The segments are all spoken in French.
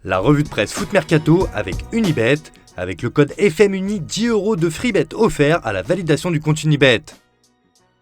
La revue de presse Foot Mercato avec Unibet, avec le code FMUNI, 10 € de freebet offert à la validation du compte Unibet.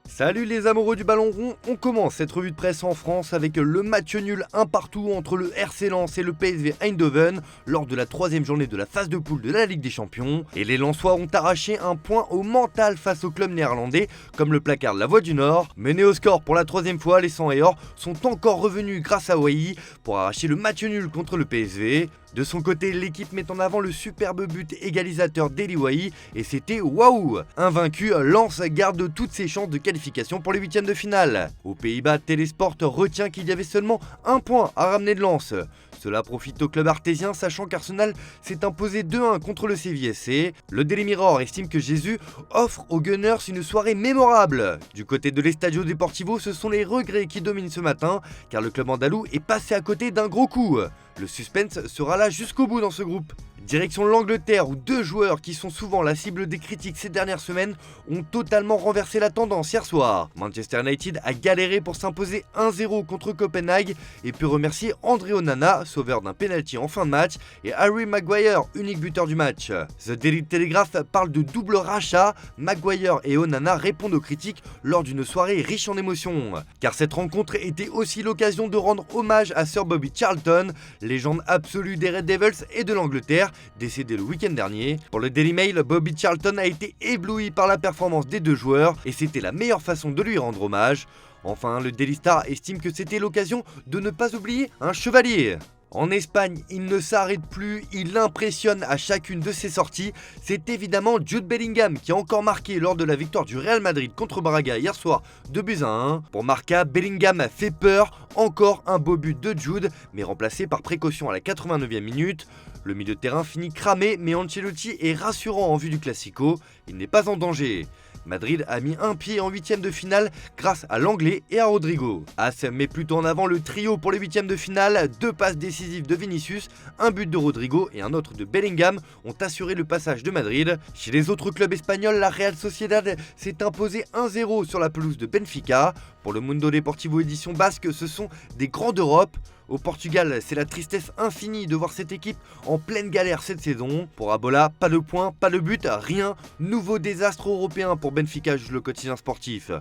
Salut les amoureux du ballon rond, on commence cette revue de presse en France avec le match nul 1 partout entre le RC Lens et le PSV Eindhoven lors de la 3e journée de la phase de poule de la Ligue des Champions. Et les Lensois ont arraché un point au mental face au club néerlandais, comme le placard de la Voix du Nord. Menés au score pour la 3e fois, les 100 et or sont encore revenus grâce à Wai pour arracher le match nul contre le PSV. De son côté, l'équipe met en avant le superbe but égalisateur d'Eli Wai et c'était waouh! Invaincu, Lens garde toutes ses chances de qualification pour les 8e de finale. Aux Pays-Bas, Télésport retient qu'il y avait seulement un point à ramener de Lens. Cela profite au club artésien, sachant qu'Arsenal s'est imposé 2-1 contre le CVSC. Le Daily Mirror estime que Jésus offre aux Gunners une soirée mémorable. Du côté de l'Estadio Deportivo, ce sont les regrets qui dominent ce matin, car le club andalou est passé à côté d'un gros coup. Le suspense sera là jusqu'au bout dans ce groupe. Direction l'Angleterre où deux joueurs qui sont souvent la cible des critiques ces dernières semaines ont totalement renversé la tendance hier soir. Manchester United a galéré pour s'imposer 1-0 contre Copenhague et peut remercier André Onana, sauveur d'un penalty en fin de match, et Harry Maguire, unique buteur du match. The Daily Telegraph parle de double rachat. Maguire et Onana répondent aux critiques lors d'une soirée riche en émotions. Car cette rencontre était aussi l'occasion de rendre hommage à Sir Bobby Charlton, légende absolue des Red Devils et de l'Angleterre, décédé le week-end dernier. Pour le Daily Mail, Bobby Charlton a été ébloui par la performance des deux joueurs et c'était la meilleure façon de lui rendre hommage. Enfin, le Daily Star estime que c'était l'occasion de ne pas oublier un chevalier. En Espagne, il ne s'arrête plus, il impressionne à chacune de ses sorties. C'est évidemment Jude Bellingham qui a encore marqué lors de la victoire du Real Madrid contre Braga hier soir 2-1. Pour Marca, Bellingham a fait peur, encore un beau but de Jude, mais remplacé par précaution à la 89e minute. Le milieu de terrain finit cramé, mais Ancelotti est rassurant en vue du Classico, il n'est pas en danger. Madrid a mis un pied en 8e de finale grâce à l'Anglais et à Rodrigo. As met plutôt en avant le trio pour les 8e de finale, 2 passes décisives de Vinicius, un but de Rodrigo et un autre de Bellingham ont assuré le passage de Madrid. Chez les autres clubs espagnols, la Real Sociedad s'est imposée 1-0 sur la pelouse de Benfica. Pour le Mundo Deportivo édition basque, ce sont des grands d'Europe. Au Portugal, c'est la tristesse infinie de voir cette équipe en pleine galère cette saison. Pour Abola, pas de points, pas de but, rien. Nouveau désastre européen pour Benfica, juge le quotidien sportif.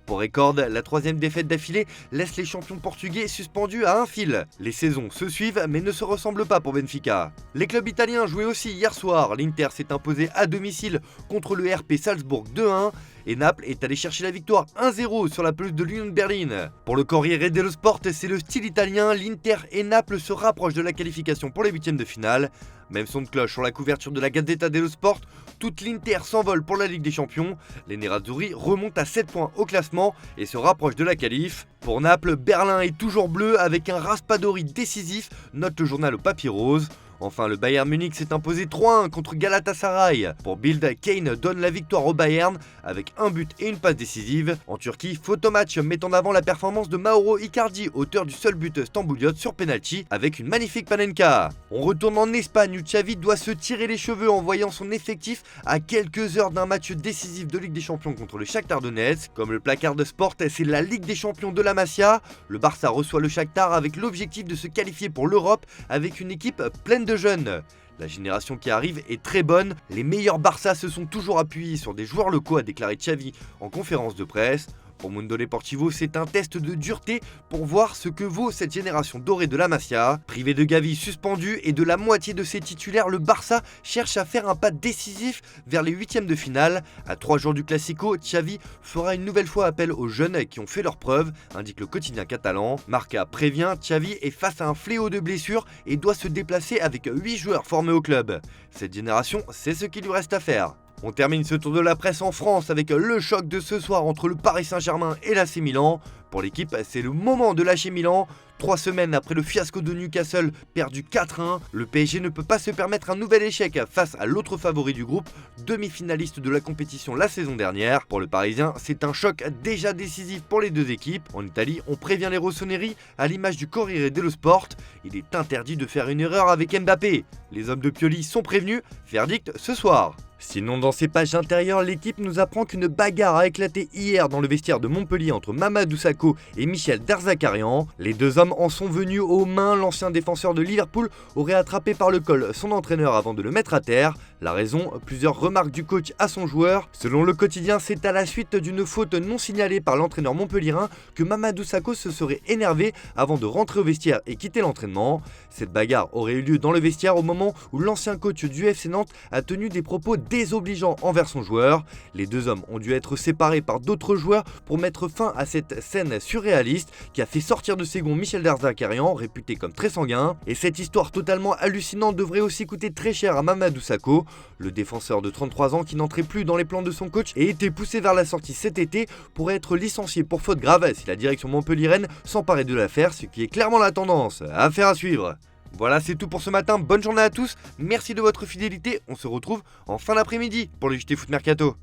Pour Record, la 3e défaite d'affilée laisse les champions portugais suspendus à un fil. Les saisons se suivent mais ne se ressemblent pas pour Benfica. Les clubs italiens jouaient aussi hier soir. L'Inter s'est imposé à domicile contre le RP Salzbourg 2-1 et Naples est allé chercher la victoire 1-0 sur la pelouse de l'Union de Berlin. Pour le Corriere dello Sport, c'est le style italien. L'Inter et Naples se rapprochent de la qualification pour les 8e de finale. Même son de cloche sur la couverture de la Gazzetta dello Sport, toute l'Inter s'envole pour la Ligue des Champions. Les Nerazzurri remontent à 7 points au classement et se rapprochent de la qualif. Pour Naples, Berlin est toujours bleu avec un Raspadori décisif, note le journal au papier rose. Enfin, le Bayern Munich s'est imposé 3-1 contre Galatasaray. Pour Bild, Kane donne la victoire au Bayern avec un but et une passe décisive. En Turquie, Photomatch met en avant la performance de Mauro Icardi, auteur du seul but stambouliote sur penalty avec une magnifique panenka. On retourne en Espagne où Xavi doit se tirer les cheveux en voyant son effectif à quelques heures d'un match décisif de Ligue des Champions contre le Shakhtar Donetsk. Comme le placard de Sport, c'est la Ligue des Champions de la Masia. Le Barça reçoit le Shakhtar avec l'objectif de se qualifier pour l'Europe avec une équipe pleine de jeunes. La génération qui arrive est très bonne, les meilleurs Barça se sont toujours appuyés sur des joueurs locaux, a déclaré Xavi en conférence de presse. Pour Mundo Deportivo, c'est un test de dureté pour voir ce que vaut cette génération dorée de la Masia. Privé de Gavi suspendu et de la moitié de ses titulaires, le Barça cherche à faire un pas décisif vers les 8e de finale. À 3 jours du Classico, Xavi fera une nouvelle fois appel aux jeunes qui ont fait leurs preuves, indique le quotidien catalan. Marca prévient, Xavi est face à un fléau de blessures et doit se déplacer avec 8 joueurs formés au club. Cette génération, c'est ce qu'il lui reste à faire. On termine ce tour de la presse en France avec le choc de ce soir entre le Paris Saint-Germain et l'AC Milan. Pour l'équipe, c'est le moment de lâcher Milan. 3 semaines après le fiasco de Newcastle, perdu 4-1, le PSG ne peut pas se permettre un nouvel échec face à l'autre favori du groupe, demi-finaliste de la compétition la saison dernière. Pour le Parisien, c'est un choc déjà décisif pour les deux équipes. En Italie, on prévient les rossoneri à l'image du Corriere dello Sport. Il est interdit de faire une erreur avec Mbappé. Les hommes de Pioli sont prévenus, verdict ce soir. Sinon, dans ses pages intérieures, l'équipe nous apprend qu'une bagarre a éclaté hier dans le vestiaire de Montpellier entre Mamadou Sakho Sakho et Michel Derzakarian. Les deux hommes en sont venus aux mains. L'ancien défenseur de Liverpool aurait attrapé par le col son entraîneur avant de le mettre à terre. La raison, plusieurs remarques du coach à son joueur. Selon le quotidien, c'est à la suite d'une faute non signalée par l'entraîneur montpellierin que Mamadou Sakho se serait énervé avant de rentrer au vestiaire et quitter l'entraînement. Cette bagarre aurait eu lieu dans le vestiaire au moment où l'ancien coach du FC Nantes a tenu des propos désobligeants envers son joueur. Les deux hommes ont dû être séparés par d'autres joueurs pour mettre fin à cette scène surréaliste qui a fait sortir de ses gonds Michel Derzakarian, réputé comme très sanguin. Et cette histoire totalement hallucinante devrait aussi coûter très cher à Mamadou Sakho, le défenseur de 33 ans qui n'entrait plus dans les plans de son coach et était poussé vers la sortie cet été pourrait être licencié pour faute grave si la direction montpelliéraine s'emparait de l'affaire, ce qui est clairement la tendance. Affaire à suivre. Voilà, c'est tout pour ce matin. Bonne journée à tous. Merci de votre fidélité. On se retrouve en fin d'après-midi pour le JT Foot Mercato.